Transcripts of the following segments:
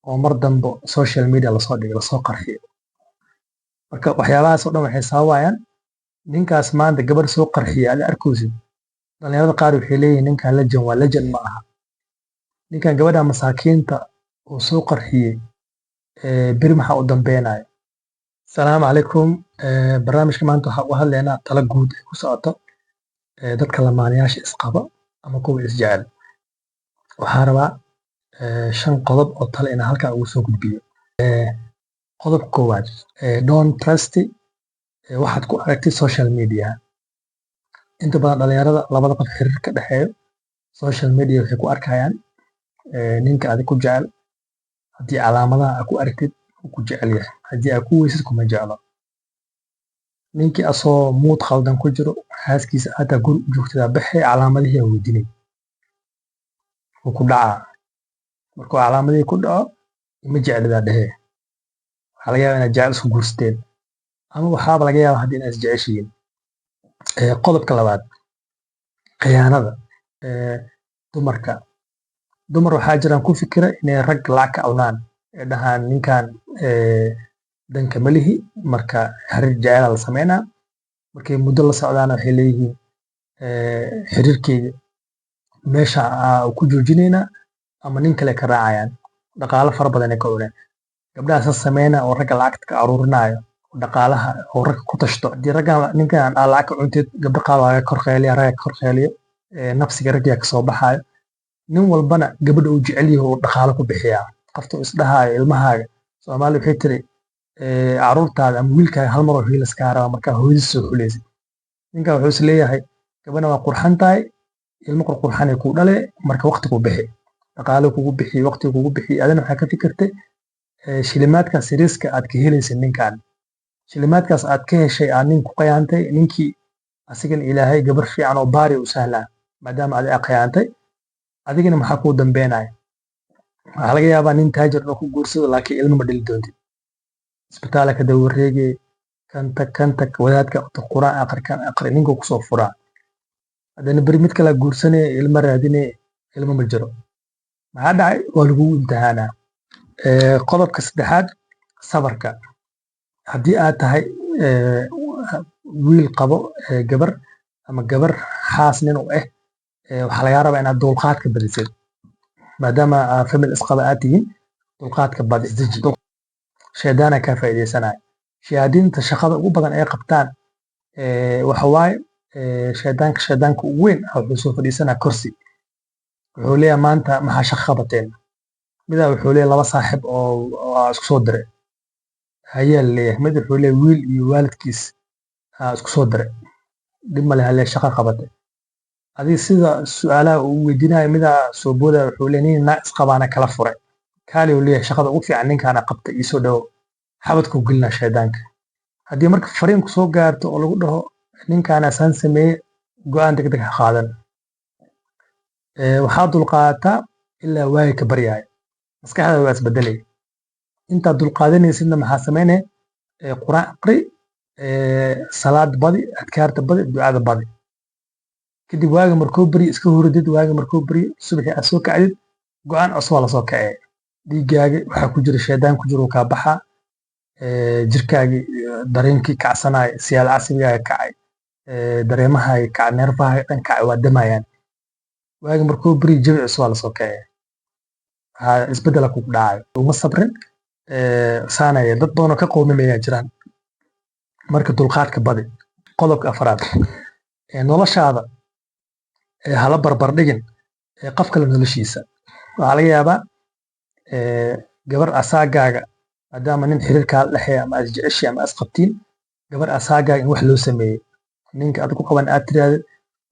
oo mar dambe social media lasoo dhigo lasoo qarxiyo. Marka waxyaabahaas oo dhan waxay sababayaan ninkaas maanta gabar soo qarxiya aad arkaysid. Dhalinyarada qaar waxay leeyihiin ninkan legend waa legend ma aha. Ninkan gabadha masaakiinta uu soo qarxiyey beri maxaa u dambeynayo. Salaamu calaykum. Barnaamijka maanta waxaa uga hadlaynaa talo guud ee ku socoto dadka lamaanayaasha isqaba ama kuwa isjecel. Waxaan rabaa 5 qodob oo talo inaan halkaa ugu soo gudbiyo. Qodobka koowaad, don't trust waxaad ku aragtid social media. Inta badan dhalinyarada labada qof xiriir ka dhexeeyo social media waxay ku arkayaan ninka adig ku jecel. Haddii calaamadaha aad ku aragtid wuu ku jecel yahay, haddii aad ku weysid kuma jeclo. Ninkii asoo mood khaldan ku jiro xaaskiisa hataa guri u joogtada baxee calaamadihii aa weydiinay wuu ku dhacaa. Markuu calaamadihii ku dhaco ima jeclidaa dhehee. Waxaa laga yaabaa inaad jecel isku guursateen ama waxaaba laga yaabaa hadda inaad isjeceshihiin. Qodobka labaad, khiyaanada dumarka. Dumar waxaa jiraan ku fikira inay rag lacag ka cunaan ee dhahaan ninkan danka ma lihi marka xiriir jecel la sameynaa. Markay muddo la socdaana waxay leeyihiin xiriirkeyga meesha ku joojinaynaa ama nin kale ka raacayaan. Dhaqaale fara badan ay ka cuneen. Gabdhaha saas sameynaa oo ragga lacagta ka aruurinaayo dhaqaalaha oo ragga ku tashto. Haddii raggan ninkan aad lacag ka cunteed gabdho qaar waa laga kor qeyliyaa, ragga ka kor qeyliyo. Nafsiga ragga ka soo baxaayo. Nin walbana gabadha uu jecel yahay oo dhaqaale ku bixiyaa. Qofta isdhahaayo ilmahaaga Soomaali waxay tiri caruurtaada ama wiilkaaga hal mar oo hiil iska rabaa markaa hooyadiis soo xuleysid. Ninkan wuxuu is leeyahay gabadha waa qurxan tahay, ilmo qurqurxan ay ku dhalee marka waqti ku bixi. Dhaqaale kugu bixi, waqti kugu bixi. Adina waxaa ka fikirtay shilimaadkaas yariiska aad ka helaysid ninkan. Shilimaadkaas aad ka heshay aad nin ku khiyaantay ninkii asigan ilaahay gabar fiican oo baari u sahlaa maadaama aad khiyaantay. Adigana maxaa kuu dambeynaya. Waxaa laga yaabaa nin taajir inuu ku guursado laakiin ilmo ma dhali doontid. Isbitaala ka daba wareegay kanta wadaadka quraan aqri ninka ku soo furaa. Haddana beri mid kale guursanay ilmo raadinay ilmo ma jiro. Maxaa dhacay waa lagu imtixaanaa. Qodobka saddexaad, sabarka. Haddii aad tahay wiil qabo gabar ama gabar xaas nin u waxaa laga rabaa inaad dulqaadka badisid. Maadaama family isqaba aad tihiin dulqaadka badi isdeji. Shaydaana ka faa'iideysanaya. Shayaadiinta shaqada ugu badan ay qabtaan waxa waaye shaydaanka ugu weyn wuxuu soo fadhiisanaa kursi. Wuxuu leeyahay maanta maxaa shaqo qabateen. Midaa wuxuu leeyahay 2 saaxiib oo isku soo diray. Hayaa leeyahay mid wuxuu leeyahay wiil iyo waalidkiis isku soo diray. Dib ma leh shaqo qabatay. Adii sida su'aalaha uu weydiinayo midaa soo booda wuxuu leeyahay nin naag isqabaana kala furay. Kaali uu leeyahay shaqada ugu fiican ninkaana qabtay ii soo dhawo. Xabadku gelina shaydaanka. Haddii marka fariin ku soo gaarto oo lagu dhaho ninkaana saan sameeyay go'aan degdeg ha qaadan. Waxaa dulqaadataa ilaa waagi ka baryahay. Maskaxdaada waa isbedelay. Intaad dulqaadanaysidna maxaa sameynay quraan aqri salaad badi adkaarta badi ducada badi. Kadib waaga markuu bari iska hurdid waaga markuu bari subaxii aad soo kacdid go'aan cusub la soo kacay. Dhiigaaga waxaa ku jira shaydaan ku jiro ka baxa. Jirkaaga dareenkii kacsanay siyaal casrigaaga kacay. Dareemaha kacay neerfaha dhan kacay waa damayaan. Waaga markuu bari jawi cusub la soo kacay. Isbedel ku dhacay. Uma sabrin saanaya dad badan oo ka qowmamaya jiraan. Marka dulqaadka badi. Qodobka afraad, noloshaada hala barbar dhigin qof kale noloshiisa. Waxaa laga yaabaa gabar asaagaaga maadaama nin xiriirka dhexeeya ama is jeceshiin ama is qabtiin gabar asaagaaga in wax loo sameeyay. Ninka aad ku qaban aad tiraahdo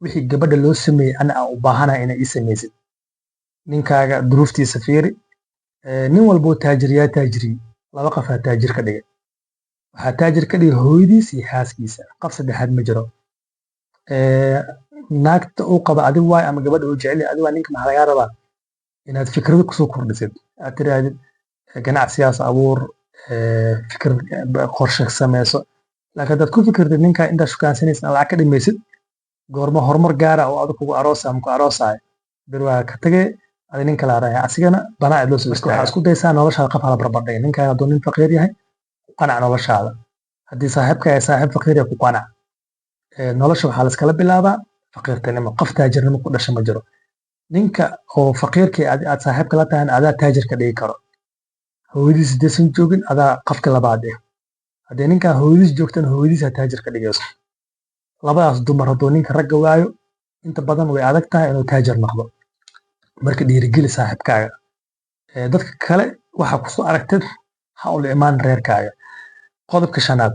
wixii gabadha loo sameeyay ana aan u baahanahay inay ii sameysid. Ninkaaga duruuftiisa fiiri. Nin walbo taajiriyaa taajiri. 2 qof aa taajir ka dhigay. Waxaa taajir ka dhigay hooyadiis iyo xaaskiisa. Qof saddexaad ma jiro. Naagta uu qaba adig waay ama gabadha uu jecel yahay adig waa ninka maxaa laga rabaa inaad fikrado ku soo kordhisid. Aad tiraahdo ganacsiyaas abuur fikir qorshe sameyso. Laakiin dad ku fikirtid ninka inta shukaansanaysan lacag ka dhimaysid goorma horumar gaara oo adag kugu aroosa ama ku aroosaay bir waa ka tagay adi nin kala raaca asigana banaa cidlo soo istaaga isku daysaa noloshaada qof hala barbardhig ninkan hadduu nin faqiir yahay ku qanac noloshaada haddii saaxiibka yahay saaxiib faqiir ku qanac nolosha waxaa la iskala bilaabaa faqiirtinimo qof taajirnimo ku dhasha ma jiro ninka oo faqiirkii aad saaxiibka la tahan adaa taajirka dhigi karo hooyadiis hadaysan joogin adaa qofka labaad eh haddii ninkaa hooyadiis joogtan hooyadiisa taajirka dhigayso labadaas dumar hadduu ninka ragga waayo inta badan way adag tahay inuu taajir noqdo marka dhiirigeli saaxiibkaaga dadka kale waxa kusoo aragtid ha ula imaan reerkaaga qodobka shanaad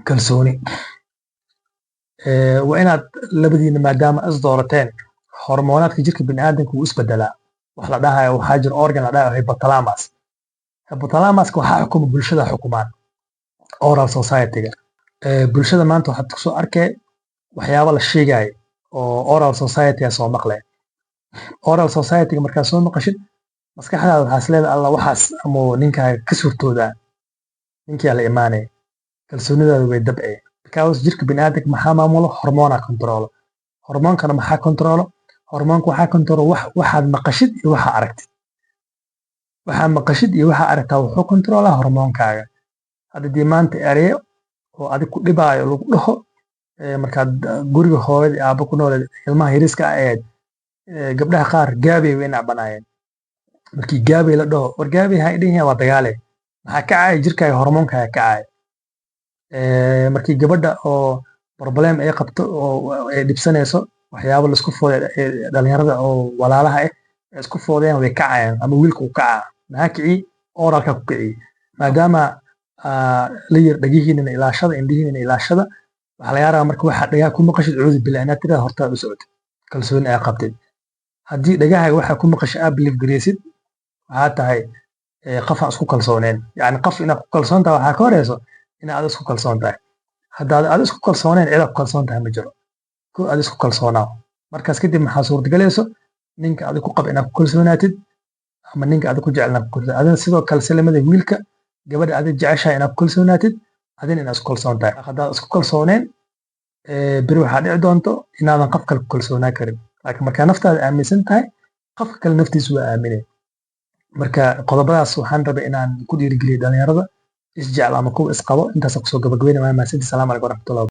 kalsooni waa inaad labadiina maadaama is doorateen hormoonaadka jirka bini'aadanka wuu isbedelaa wax la dhahayo waxaa jira organ la dhahayo hypothalamuska waxaa xukuma bulshada xukumaan oral society-ga bulshada maanta waxaad kusoo arkay waxyaabo la sheegayo oo oral society-ga soo maqlay oral society-ga markaad soo maqashid maskaxdaada waxaas leedahay alla waxaas ama ninkaaga ka suurtoodaa ninkii la imaanaya kalsoonidaada way dabcee because jirka bini'aadanka maxaa maamulo hormoonaa kontroolo hormoonkana maxaa kontroolo hormoonka waxaa kontroolo waxaad maqashid iyo waxaa aragtid waxaa maqashid iyo waxaa aragtaa wuxuu kontroolaa hormoonkaaga hadda dii maanta ereyo oo adig ku dhibaayo lagu dhaho markaad guriga hooyada aabba ku nooleed ilmaha yariiska ahayd gabdhaha qaar gaabay way nacbanaayeen markii gaabay la dhaho war gaabay ha idhin waa dagaale maxaa kacaya jirkaaga hormoonkaaga kacaya markii gabadha oo problem ay qabto oo ay dhibsanayso waxyaabo laisku fooday dhalinyarada oo walaalaha ah ay isku foodayaan way kacayaan ama wiilka uu kacaa maxaa kicii oralka ku kicii maadaama la yir dhagihiinina ilaashada indhihiinina ilaashada waxaa laga yaabaa marka waxaa dhagaa ku maqashid cuudi bilaa inaad tiraada hortaada u socotid kalsooni ay qabtid haddii dhagahaaga waxaa ku maqashay aad biliif gareysid waxaa tahay qof aan isku kalsooneen yacni qof inaad ku kalsoon tahay waxaa ka horeyso inaad isku kalsoon tahay haddaad aad isku kalsooneen cidaad ku kalsoon tahay ma jiro ko aad isku kalsoonaa markaas kadib maxaa suurtagelayso ninka adig ku qab inaad ku kalsoonaatid ama ninka adig ku jecel inaad ku kalsoon adina sidoo kale salamada wiilka gabadha adig jeceshahay inaad ku kalsoonaatid adina inaad isku kalsoon tahay haddaad isku kalsooneen beri waxaa dhici doonto inaadan qof kale ku kalsoonaa karin laakiin markaa naftaada aaminsan tahay qofka kale naftiisu waa aaminay marka qodobadaas waxaan rabay inaan ku dhiirigeliyo dhalinyarada isjecel ama kuwa isqabo intaasa kusoo gabagabeynaya mahadsantii salaamu calaykum waraxmatullahi